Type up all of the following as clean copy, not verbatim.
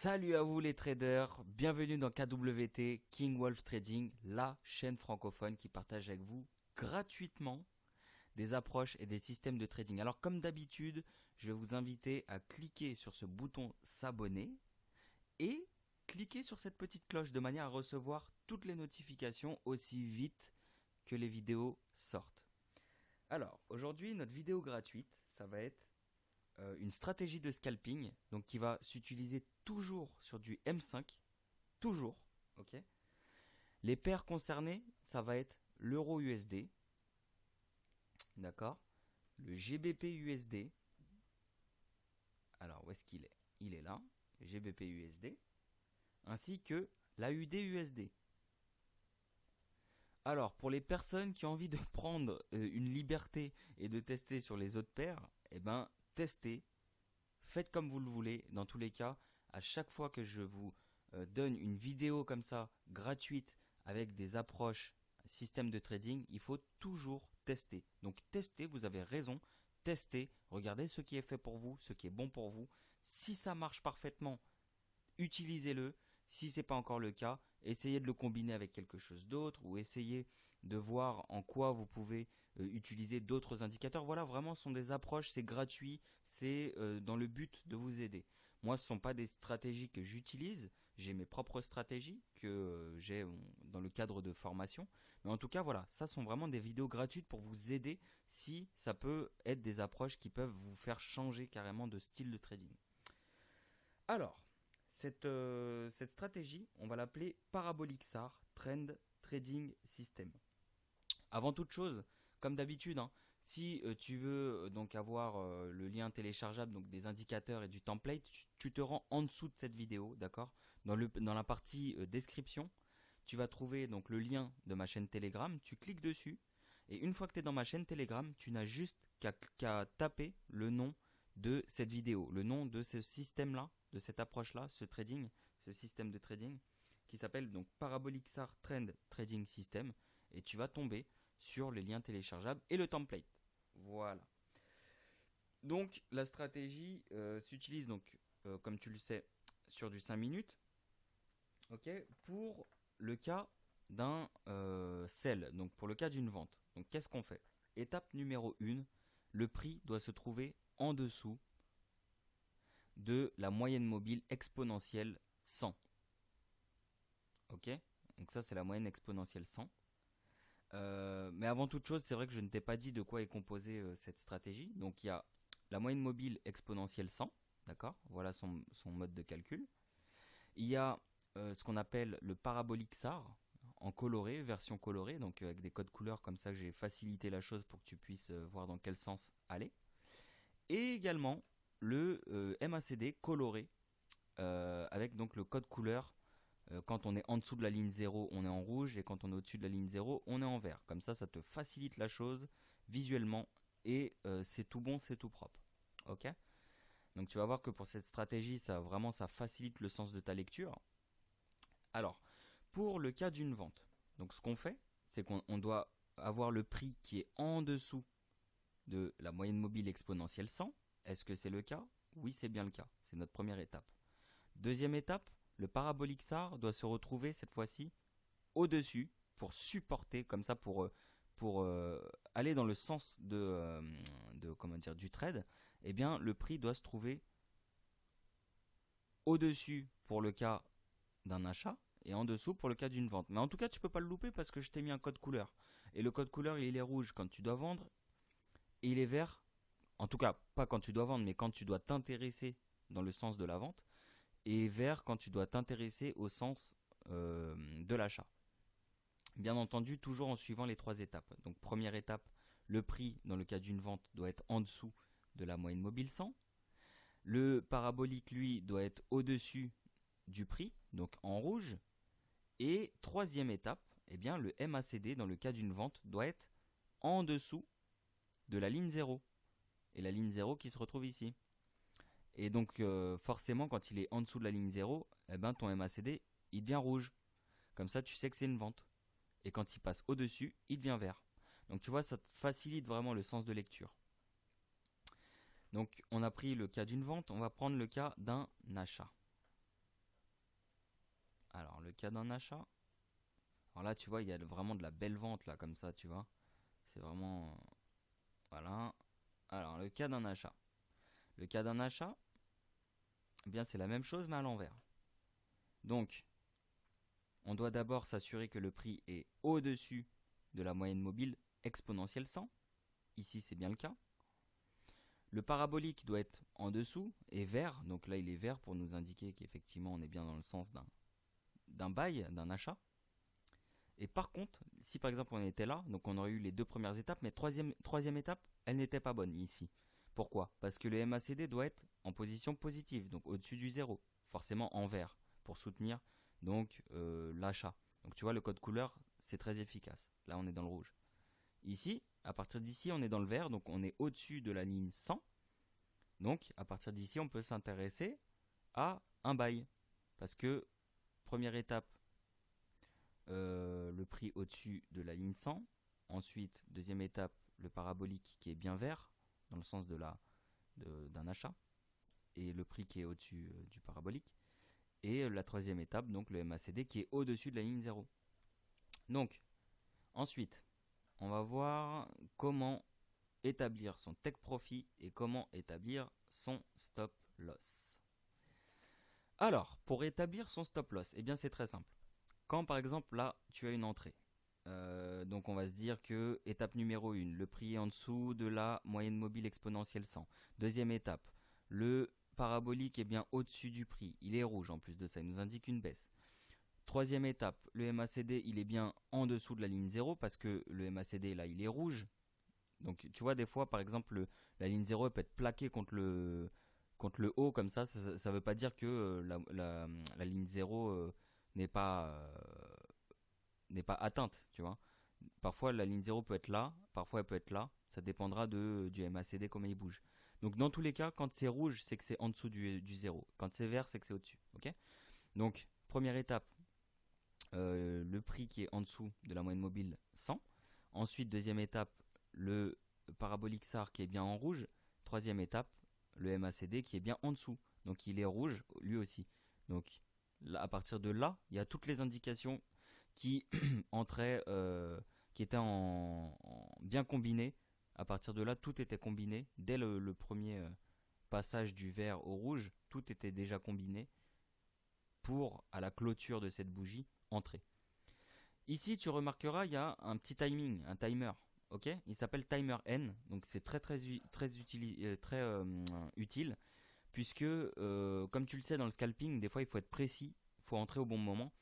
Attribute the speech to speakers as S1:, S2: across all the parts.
S1: Salut à vous les traders, bienvenue dans KWT, King Wolf Trading, la chaîne francophone qui partage avec vous gratuitement des approches et des systèmes de trading. Alors comme d'habitude, je vais vous inviter à cliquer sur ce bouton s'abonner et cliquer sur cette petite cloche de manière à recevoir toutes les notifications aussi vite que les vidéos sortent. Alors aujourd'hui, notre vidéo gratuite, ça va être une stratégie de scalping donc qui va s'utiliser toujours sur du M5, toujours, ok. Les paires concernées, ça va être l'euro USD, d'accord, le GBP USD. Alors où est-ce qu'il est? Il est là, GBP USD, ainsi que l'AUD USD. Alors pour les personnes qui ont envie de prendre une liberté et de tester sur les autres paires, eh ben testez. Faites comme vous le voulez. Dans tous les cas, à chaque fois que je vous donne une vidéo comme ça, gratuite, avec des approches, système de trading, il faut toujours tester. Donc testez, vous avez raison, testez, regardez ce qui est fait pour vous, ce qui est bon pour vous. Si ça marche parfaitement, utilisez-le. Si ce n'est pas encore le cas, essayez de le combiner avec quelque chose d'autre ou essayez de voir en quoi vous pouvez utiliser d'autres indicateurs. Voilà, vraiment, ce sont des approches, c'est gratuit, c'est dans le but de vous aider. Moi, ce ne sont pas des stratégies que j'utilise, j'ai mes propres stratégies que j'ai dans le cadre de formation. Mais en tout cas, voilà, ça sont vraiment des vidéos gratuites pour vous aider si ça peut être des approches qui peuvent vous faire changer carrément de style de trading. Alors, cette stratégie, on va l'appeler Parabolic SAR Trend Trading System. Avant toute chose, comme d'habitude, si tu veux donc avoir le lien téléchargeable, donc des indicateurs et du template, tu te rends en dessous de cette vidéo, d'accord, dans la partie description, tu vas trouver donc le lien de ma chaîne Telegram, tu cliques dessus, et une fois que tu es dans ma chaîne Telegram, tu n'as juste qu'à taper le nom de cette vidéo, le nom de ce système-là, de cette approche-là, ce trading, ce système de trading, qui s'appelle donc Parabolic SAR Trend Trading System, et tu vas tomber sur les liens téléchargeables et le template. Voilà. Donc la stratégie s'utilise donc, comme tu le sais, sur du 5 minutes, ok, pour le cas d'un sell, donc pour le cas d'une vente. Donc qu'est-ce qu'on fait? Étape numéro 1, le prix doit se trouver en dessous de la moyenne mobile exponentielle 100. Ok, donc ça c'est la moyenne exponentielle 100. Mais avant toute chose, c'est vrai que je ne t'ai pas dit de quoi est composée cette stratégie. Donc il y a la moyenne mobile exponentielle 100, d'accord, voilà son mode de calcul. Il y a ce qu'on appelle le parabolic SAR en coloré, version colorée, donc avec des codes couleurs, comme ça j'ai facilité la chose pour que tu puisses voir dans quel sens aller. Et également le MACD coloré avec donc le code couleur. Quand on est en dessous de la ligne 0, on est en rouge, et quand on est au-dessus de la ligne 0, on est en vert. Comme ça te facilite la chose visuellement, et c'est tout bon, c'est tout propre. Ok? Donc tu vas voir que pour cette stratégie, ça facilite le sens de ta lecture. Alors, pour le cas d'une vente, donc ce qu'on fait, c'est qu'on doit avoir le prix qui est en dessous de la moyenne mobile exponentielle 100. Est-ce que c'est le cas? Oui, c'est bien le cas. C'est notre première étape. Deuxième étape, le parabolic SAR doit se retrouver cette fois-ci au-dessus pour supporter, comme ça pour aller dans le sens du trade. Eh bien, le prix doit se trouver au-dessus pour le cas d'un achat et en dessous pour le cas d'une vente. Mais en tout cas, tu peux pas le louper parce que je t'ai mis un code couleur. Et le code couleur, il est rouge quand tu dois vendre et il est vert. En tout cas, pas quand tu dois vendre, mais quand tu dois t'intéresser dans le sens de la vente. Et vert quand tu dois t'intéresser au sens de l'achat. Bien entendu, toujours en suivant les 3 étapes. Donc première étape, le prix dans le cas d'une vente doit être en dessous de la moyenne mobile 100. Le parabolique, lui, doit être au-dessus du prix, donc en rouge. Et troisième étape, eh bien, le MACD dans le cas d'une vente doit être en dessous de la ligne 0. Et la ligne 0 qui se retrouve ici. Et donc forcément, quand il est en dessous de la ligne 0, eh ben, ton MACD, il devient rouge. Comme ça, tu sais que c'est une vente. Et quand il passe au-dessus, il devient vert. Donc tu vois, ça te facilite vraiment le sens de lecture. Donc on a pris le cas d'une vente, on va prendre le cas d'un achat. Alors, le cas d'un achat. Alors là, tu vois, il y a vraiment de la belle vente, là, comme ça, tu vois. C'est vraiment... Voilà. Alors, le cas d'un achat. Le cas d'un achat, eh bien, c'est la même chose, mais à l'envers. Donc, on doit d'abord s'assurer que le prix est au-dessus de la moyenne mobile exponentielle 100. Ici, c'est bien le cas. Le parabolique doit être en dessous et vert. Donc là, il est vert pour nous indiquer qu'effectivement, on est bien dans le sens d'un bail, d'un achat. Et par contre, si par exemple on était là, donc on aurait eu les deux premières étapes, mais troisième étape, elle n'était pas bonne ici. Pourquoi? Parce que le MACD doit être en position positive, donc au-dessus du zéro, forcément en vert, pour soutenir donc l'achat. Donc tu vois, le code couleur, c'est très efficace. Là, on est dans le rouge. Ici, à partir d'ici, on est dans le vert, donc on est au-dessus de la ligne 100. Donc à partir d'ici, on peut s'intéresser à un bail. Parce que, première étape, le prix au-dessus de la ligne 100. Ensuite, deuxième étape, le parabolique qui est bien vert, dans le sens d'un achat. Et le prix qui est au-dessus du parabolique. Et la troisième étape, donc le MACD qui est au-dessus de la ligne 0. Donc, ensuite, on va voir comment établir son take profit et comment établir son stop loss. Alors, pour établir son stop loss, eh bien c'est très simple. Quand par exemple là, tu as une entrée, donc on va se dire que étape numéro 1, le prix est en dessous de la moyenne mobile exponentielle 100. Deuxième étape, le parabolique est bien au-dessus du prix, il est rouge en plus de ça, il nous indique une baisse. Troisième étape, le MACD il est bien en dessous de la ligne 0 parce que le MACD là il est rouge. Donc tu vois des fois par exemple la ligne 0 peut être plaquée contre le haut comme ça ne veut pas dire que la ligne 0 n'est pas, n'est pas atteinte, tu vois. Parfois la ligne 0 peut être là, parfois elle peut être là, ça dépendra du MACD comment il bouge. Donc dans tous les cas, quand c'est rouge, c'est que c'est en dessous du 0. Quand c'est vert, c'est que c'est au-dessus. Ok. Donc première étape, le prix qui est en dessous de la moyenne mobile 100. Ensuite, deuxième étape, le parabolique SAR qui est bien en rouge. Troisième étape, le MACD qui est bien en dessous. Donc il est rouge lui aussi. Donc là, à partir de là, il y a toutes les indications qui entraient, qui étaient bien combinées. À partir de là, tout était combiné. Dès le premier passage du vert au rouge, tout était déjà combiné pour, à la clôture de cette bougie, entrer. Ici, tu remarqueras, il y a un petit timing, un timer. Ok, il s'appelle timer N, donc c'est très utile, puisque comme tu le sais dans le scalping, des fois il faut être précis, il faut entrer au bon moment.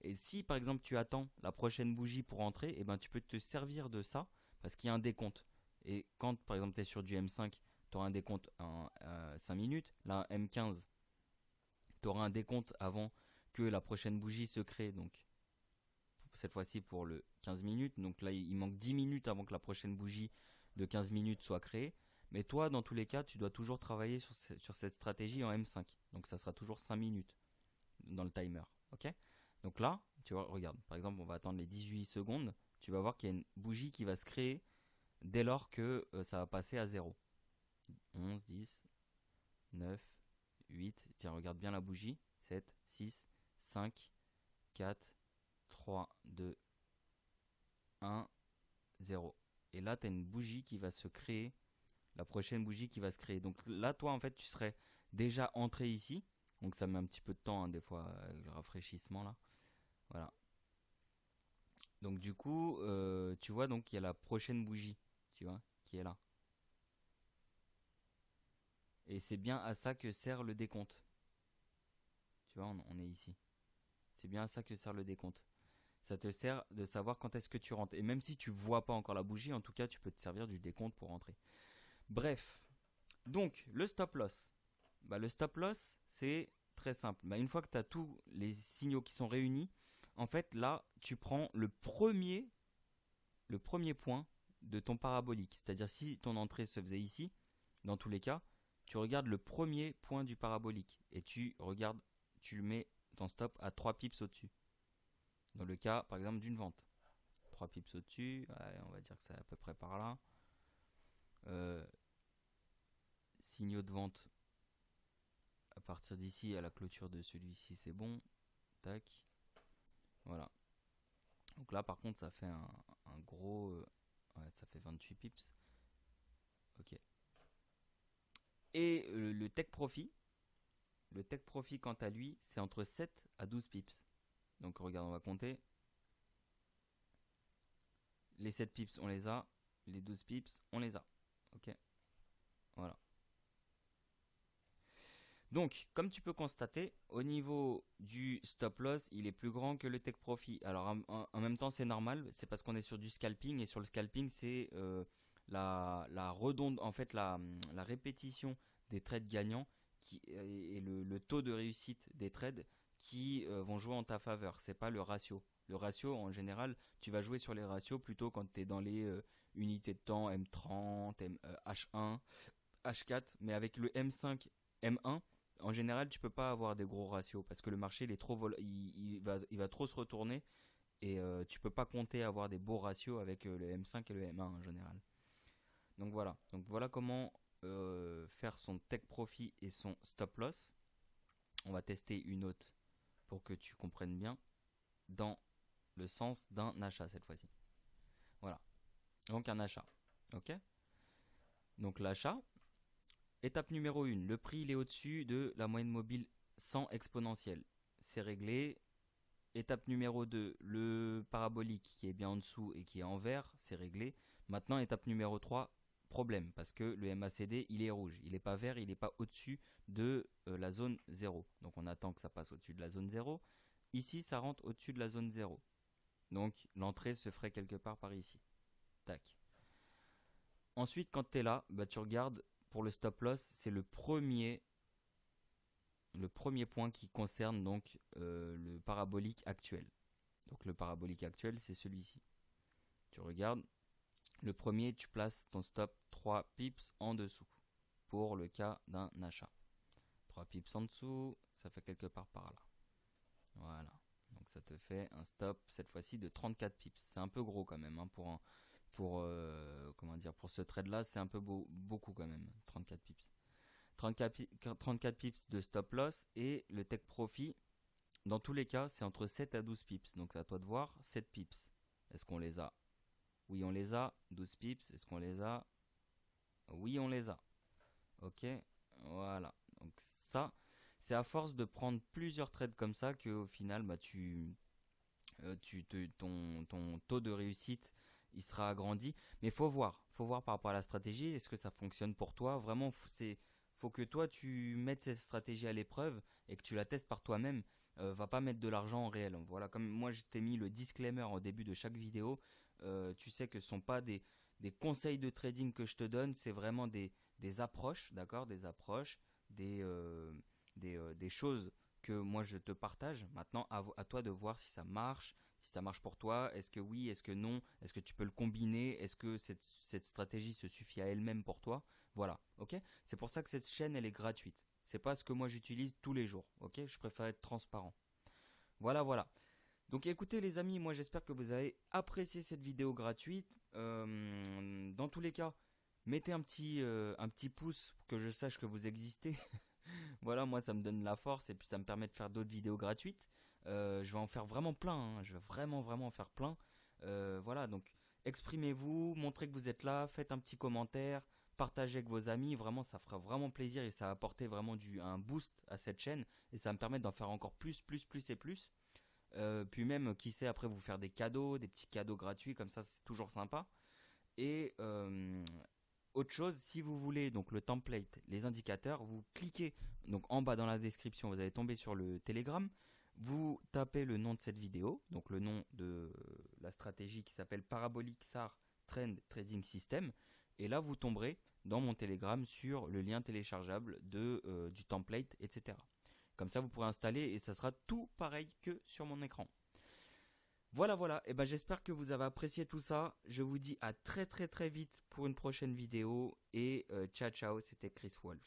S1: Et si par exemple tu attends la prochaine bougie pour entrer, eh ben, tu peux te servir de ça parce qu'il y a un décompte. Et quand par exemple tu es sur du M5, tu auras un décompte en 5 minutes. Là, M15, tu auras un décompte avant que la prochaine bougie se crée. Donc cette fois-ci pour le 15 minutes. Donc là, il manque 10 minutes avant que la prochaine bougie de 15 minutes soit créée. Mais toi, dans tous les cas, tu dois toujours travailler sur cette stratégie en M5. Donc ça sera toujours 5 minutes dans le timer. Ok. Donc là, tu vois, regarde, par exemple, on va attendre les 18 secondes. Tu vas voir qu'il y a une bougie qui va se créer dès lors que ça va passer à 0. 11, 10, 9, 8. Tiens, regarde bien la bougie. 7, 6, 5, 4, 3, 2, 1, 0. Et là, tu as une bougie qui va se créer. La prochaine bougie qui va se créer. Donc là, toi, en fait, tu serais déjà entré ici. Donc ça met un petit peu de temps, hein, des fois, le rafraîchissement là. Voilà. Donc du coup, tu vois, donc il y a la prochaine bougie, tu vois, qui est là. Et c'est bien à ça que sert le décompte. Tu vois, on est ici. C'est bien à ça que sert le décompte. Ça te sert de savoir quand est-ce que tu rentres. Et même si tu vois pas encore la bougie, en tout cas, tu peux te servir du décompte pour rentrer. Bref. Donc, le stop loss. Bah, le stop loss, c'est très simple. Bah, une fois que tu as tous les signaux qui sont réunis, en fait, là, tu prends le premier point de ton parabolique. C'est-à-dire, si ton entrée se faisait ici, dans tous les cas, tu regardes le premier point du parabolique. Et tu mets ton stop à 3 pips au-dessus. Dans le cas, par exemple, d'une vente. 3 pips au-dessus, ouais, on va dire que c'est à peu près par là. Signaux de vente à partir d'ici à la clôture de celui-ci, c'est bon. Tac. Voilà. Donc là par contre ça fait un gros... ouais, ça fait 28 pips. Ok. Et le Take Profit, quant à lui, c'est entre 7 à 12 pips. Donc regarde, on va compter. Les 7 pips, on les a. Les 12 pips, on les a. Ok. Voilà. Donc, comme tu peux constater, au niveau du stop loss, il est plus grand que le take profit. Alors, en même temps, c'est normal. C'est parce qu'on est sur du scalping. Et sur le scalping, c'est en fait, la répétition des trades gagnants et le taux de réussite des trades qui vont jouer en ta faveur. C'est pas le ratio. Le ratio, en général, tu vas jouer sur les ratios plutôt quand tu es dans les unités de temps M30, H1, H4. Mais avec le M5, M1, en général, tu peux pas avoir des gros ratios parce que le marché il est trop il va trop se retourner et tu peux pas compter avoir des beaux ratios avec le M5 et le M1 en général. Donc voilà comment faire son take profit et son stop loss. On va tester une autre pour que tu comprennes bien dans le sens d'un achat cette fois-ci. Voilà. Donc un achat. OK ? Donc l'achat, étape numéro 1, le prix il est au-dessus de la moyenne mobile 100 exponentielle. C'est réglé. Étape numéro 2, le parabolique qui est bien en dessous et qui est en vert, c'est réglé. Maintenant, étape numéro 3, problème, parce que le MACD, il est rouge. Il n'est pas vert, il n'est pas au-dessus de la zone 0. Donc on attend que ça passe au-dessus de la zone 0. Ici, ça rentre au-dessus de la zone 0. Donc l'entrée se ferait quelque part par ici. Tac. Ensuite, quand tu es là, bah, tu regardes pour le stop loss, c'est le premier point qui concerne donc le parabolique actuel. Donc le parabolique actuel, c'est celui-ci. Tu regardes, le premier, tu places ton stop 3 pips en dessous pour le cas d'un achat. 3 pips en dessous, ça fait quelque part par là. Voilà. Donc ça te fait un stop cette fois-ci de 34 pips. C'est un peu gros quand même hein, pour ce trade là, c'est un peu beaucoup quand même, 34 pips. 34 pips de stop loss et le take profit, dans tous les cas, c'est entre 7 à 12 pips. Donc c'est à toi de voir, 7 pips. Est-ce qu'on les a? Oui, on les a. 12 pips, est-ce qu'on les a? Oui, on les a. Ok, voilà. Donc ça, c'est à force de prendre plusieurs trades comme ça qu'au final, bah, ton taux de réussite il sera agrandi. Mais faut voir par rapport à la stratégie. Est-ce que ça fonctionne pour toi? Vraiment, faut que toi tu mettes cette stratégie à l'épreuve et que tu la testes par toi-même. Va pas mettre de l'argent en réel. Voilà, comme moi je t'ai mis le disclaimer au début de chaque vidéo. Tu sais que ce sont pas des conseils de trading que je te donne, c'est vraiment des approches, d'accord, des approches, des choses que moi je te partage. Maintenant, à toi de voir si ça marche pour toi. Est-ce que oui, est-ce que non, est-ce que tu peux le combiner, est-ce que cette stratégie se suffit à elle-même pour toi. Voilà, ok. C'est pour ça que cette chaîne elle est gratuite. C'est pas ce que moi j'utilise tous les jours, ok. Je préfère être transparent. Voilà. Donc écoutez les amis, moi j'espère que vous avez apprécié cette vidéo gratuite. Dans tous les cas, mettez un petit pouce pour que je sache que vous existez. Voilà, moi ça me donne la force et puis ça me permet de faire d'autres vidéos gratuites. Je vais en faire vraiment plein, hein. Je vais vraiment en faire plein. Voilà, donc exprimez-vous, montrez que vous êtes là, faites un petit commentaire, partagez avec vos amis. Vraiment, ça fera vraiment plaisir et ça va apporter vraiment un boost à cette chaîne et ça va me permettre d'en faire encore plus et plus. Puis même, qui sait, après vous faire des cadeaux, des petits cadeaux gratuits, comme ça c'est toujours sympa. Et autre chose, si vous voulez donc le template, les indicateurs, vous cliquez donc en bas dans la description, vous allez tomber sur le Telegram, vous tapez le nom de cette vidéo, donc le nom de la stratégie qui s'appelle Parabolic SAR Trend Trading System, et là vous tomberez dans mon Telegram sur le lien téléchargeable du template, etc. Comme ça, vous pourrez installer et ça sera tout pareil que sur mon écran. Voilà. Et ben j'espère que vous avez apprécié tout ça. Je vous dis à très vite pour une prochaine vidéo et ciao. C'était Chris Wolf.